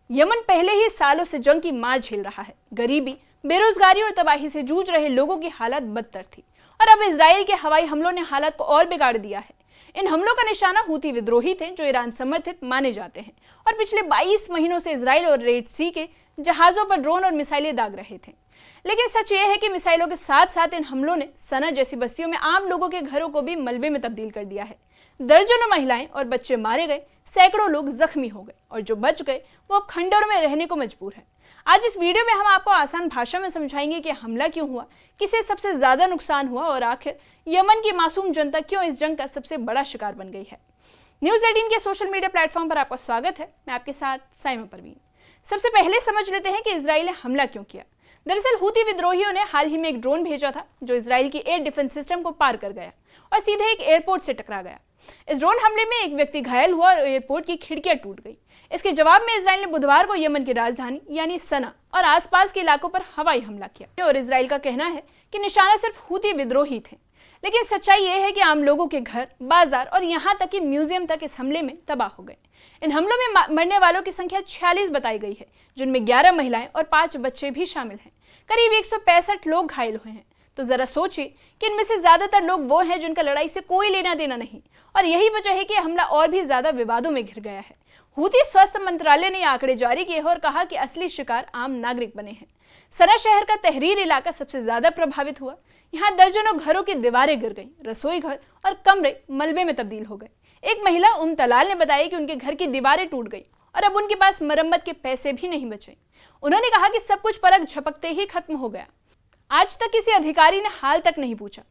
Yemen पहले ही सालों से जंग की मार झेल रहा है। गरीबी, बेरोजगारी और तबाही से जूझ रहे लोगों की हालत बदतर थी और अब इजराइल के हवाई हमलों ने हालात को और बिगाड़ दिया है। इन हमलों का निशाना हूती विद्रोही थे जो ईरान समर्थित माने जाते हैं और पिछले 22 महीनों से इजराइल और रेड सी के जहाजों पर ड्रोन और मिसाइलें दाग रहे थे। लेकिन सच यह है कि मिसाइलों के साथ साथ इन हमलों ने सना जैसी बस्तियों में आम लोगों के घरों को भी मलबे में तब्दील कर दिया है। दर्जनों महिलाएं और बच्चे मारे गए, सैकड़ों लोग जख्मी हो गए और जो बच गए वो अब खंडरों में रहने को मजबूर है। आज इस वीडियो में हम आपको आसान भाषा में समझाएंगे कि हमला क्यों हुआ, किसे सबसे ज्यादा नुकसान हुआ और आखिर यमन की मासूम जनता क्यों इस जंग का सबसे बड़ा शिकार बन गई है। न्यूज़ 18 के सोशल मीडिया प्लेटफॉर्म पर आपका स्वागत है। मैं आपके साथ साइमा परवीन। सबसे पहले समझ लेते हैं कि इजराइल ने हमला क्यों किया। दरअसल हूती विद्रोहियों ने हाल ही में एक ड्रोन भेजा था जो इजराइल की एयर डिफेंस सिस्टम को पार कर गया और सीधे एक एयरपोर्ट से टकरा गया। इस ड्रोन हमले में एक व्यक्ति घायल हुआ और एयरपोर्ट की खिड़कियां टूट गई। इसके जवाब में इजराइल ने बुधवार को यमन की राजधानी यानी सना और आसपास के इलाकों पर हवाई हमला किया और इजराइल का कहना है कि निशाना सिर्फ हूती विद्रोही थे। लेकिन सच्चाई यह है कि आम लोगों के घर, बाजार और यहाँ तक कि म्यूजियम तक इस हमले में तबाह हो गए। इन हमलों में मरने वालों की संख्या 46 बताई गई है, जिनमें 11 महिलाएं और 5 बच्चे भी शामिल हैं। करीब 165 लोग घायल हुए हैं। तो जरा सोचिए कि इनमें से ज्यादातर लोग वो हैं जिनका लड़ाई से कोई लेना देना नहीं और यही वजह है कि हमला और भी ज्यादा विवादों में घिर गया है। हूती स्वास्थ्य मंत्रालय ने आंकड़े जारी किए हैं और कहा कि असली शिकार आम नागरिक बने हैं। सना शहर का तहरीर इलाका सबसे ज्यादा प्रभावित हुआ। यहाँ दर्जनों घरों की दीवारें गिर गईं, रसोई घर और कमरे मलबे में तब्दील हो गए। एक महिला तलाल ने बताया कि उनके घर की दीवारें टूट गई और अब उनके पास मरम्मत के पैसे भी नहीं बचे। उन्होंने कहा कि सब कुछ परख झपकते ही खत्म हो गया। आज तक किसी अधिकारी ने हाल तक नहीं पूछा।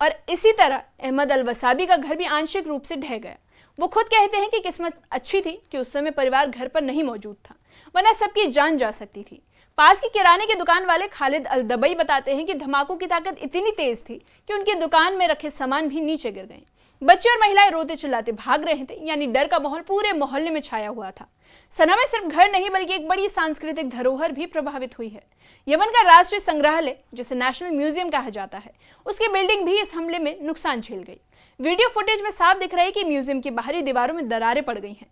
और इसी तरह अहमद अल वसाबी का घर भी आंशिक रूप से ढह गया। वो खुद कहते हैं कि किस्मत अच्छी थी कि उस समय परिवार घर पर नहीं मौजूद था, वरना सबकी जान जा सकती थी। पास की किराने की दुकान वाले खालिद अल दबई बताते हैं कि धमाकों की ताकत इतनी तेज थी कि उनकी दुकान में रखे सामान भी नीचे गिर गए। बच्चे और महिलाएं रोते चिल्लाते भाग रहे थे, यानी डर का माहौल पूरे मोहल्ले में छाया हुआ था। सना में सिर्फ घर नहीं बल्कि एक बड़ी सांस्कृतिक धरोहर भी प्रभावित हुई है। यमन का राष्ट्रीय संग्रहालय, जिसे नेशनल म्यूजियम कहा जाता है, उसकी बिल्डिंग भी इस हमले में नुकसान झेल गई। वीडियो फुटेज में साफ दिख रहा है कि म्यूजियम की बाहरी दीवारों में दरारें पड़ गई हैं।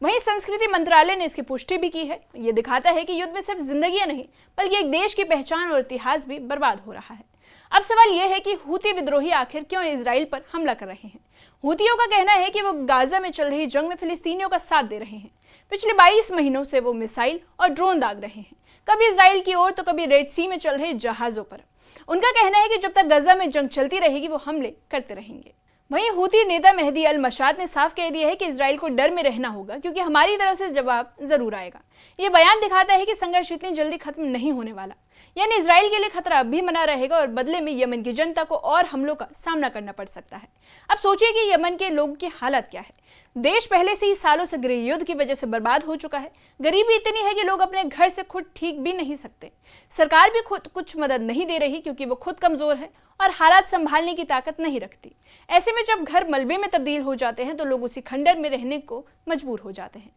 वहीं संस्कृति मंत्रालय ने इसकी पुष्टि भी की है। ये दिखाता है कि युद्ध में सिर्फ जिंदगियां नहीं बल्कि एक देश की पहचान और इतिहास भी बर्बाद हो रहा है। अब सवाल यह है कि हूती विद्रोही आखिर क्यों इजराइल पर हमला कर रहे हैं। हूतियों का कहना है कि वो गाजा में चल रही जंग में फिलिस्तीनियों का साथ दे रहे हैं। पिछले 22 महीनों से वो मिसाइल और ड्रोन दाग रहे हैं, कभी इजराइल की ओर तो कभी रेड सी में चल रहे जहाजों पर। उनका कहना है कि जब तक गाजा में जंग चलती रहेगी वो हमले करते रहेंगे। वहीं हूती नेता मेहदी अल मशाद ने साफ कह दिया है कि इजराइल को डर में रहना होगा क्योंकि हमारी तरफ से जवाब जरूर आएगा। ये बयान दिखाता है कि संघर्ष इतनी जल्दी खत्म नहीं होने वाला, यानी इजराइल के लिए खतरा अब भी बना रहेगा और बदले में यमन की जनता को और हमलों का सामना करना पड़ सकता है। अब सोचिए कि यमन के लोगों की हालत क्या है। देश पहले से ही सालों से गृह युद्ध की वजह से बर्बाद हो चुका है। गरीबी इतनी है कि लोग अपने घर से खुद ठीक भी नहीं सकते। सरकार भी खुद कुछ मदद नहीं दे रही क्योंकि वो खुद कमजोर है और हालात संभालने की ताकत नहीं रखती। ऐसे में जब घर मलबे में तब्दील हो जाते हैं तो लोग उसी खंडर में रहने को मजबूर हो जाते हैं।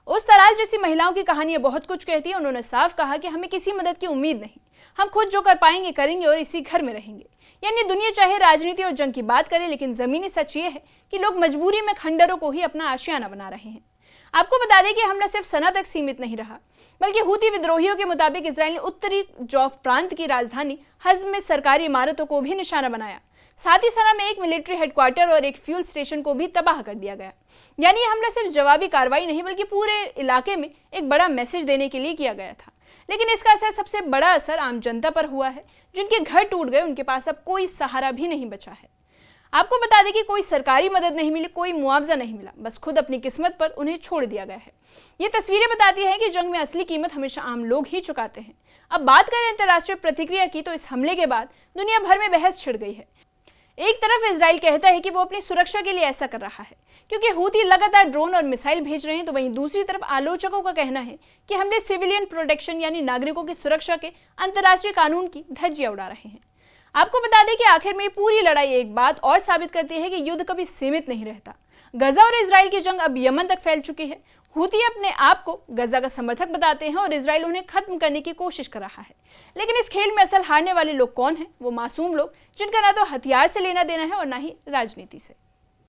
उस तलाल जैसी महिलाओं की कहानियां बहुत कुछ कहती है। उन्होंने साफ कहा कि हमें किसी मदद की उम्मीद नहीं, हम खुद जो कर पाएंगे करेंगे और इसी घर में रहेंगे। यानी दुनिया चाहे राजनीति और जंग की बात करे, लेकिन जमीनी सच ये है कि लोग मजबूरी में खंडरों को ही अपना आशियाना बना रहे हैं। आपको बता दें कि हमला सिर्फ सना तक सीमित नहीं रहा, बल्कि हूती विद्रोहियों के मुताबिक इजराइल ने उत्तरी जौफ प्रांत की राजधानी हज़ में सरकारी इमारतों को भी निशाना बनाया। साथ ही सना में एक मिलिट्री हेडक्वार्टर और एक फ्यूल स्टेशन को भी तबाह कर दिया गया। यानी यह हमला सिर्फ जवाबी कार्रवाई नहीं बल्कि पूरे इलाके में एक बड़ा मैसेज देने के लिए किया गया था। लेकिन इसका असर, सबसे बड़ा असर आम जनता पर हुआ है। जिनके घर टूट गए उनके पास अब कोई सहारा भी नहीं बचा है। आपको बता दें कि कोई सरकारी मदद नहीं मिली, कोई मुआवजा नहीं मिला, बस खुद अपनी किस्मत पर उन्हें छोड़ दिया गया है। ये तस्वीरें बताती हैं कि जंग में असली कीमत हमेशा आम लोग ही चुकाते हैं। अब बात करें अंतर्राष्ट्रीय प्रतिक्रिया की, तो इस हमले के बाद दुनिया भर में बहस छिड़ गई है। एक तरफ इजराइल कहता है कि वो अपनी सुरक्षा के लिए ऐसा कर रहा है क्योंकि हूती लगातार ड्रोन और मिसाइल भेज रहे हैं, तो वहीं दूसरी तरफ आलोचकों का कहना है कि हमले सिविलियन प्रोटेक्शन यानी नागरिकों की सुरक्षा के अंतर्राष्ट्रीय कानून की धज्जियां उड़ा रहे हैं। आपको बता दें कि आखिर में पूरी लड़ाई एक बात और साबित करती है कि युद्ध कभी सीमित नहीं रहता। गजा और इजराइल की जंग अब यमन तक फैल चुकी है। हूती अपने आप को गजा का समर्थक बताते हैं और इजराइल उन्हें खत्म करने की कोशिश कर रहा है। लेकिन इस खेल में असल हारने वाले लोग कौन हैं? वो मासूम लोग जिनका ना तो हथियार से लेना देना है और ना ही राजनीति से।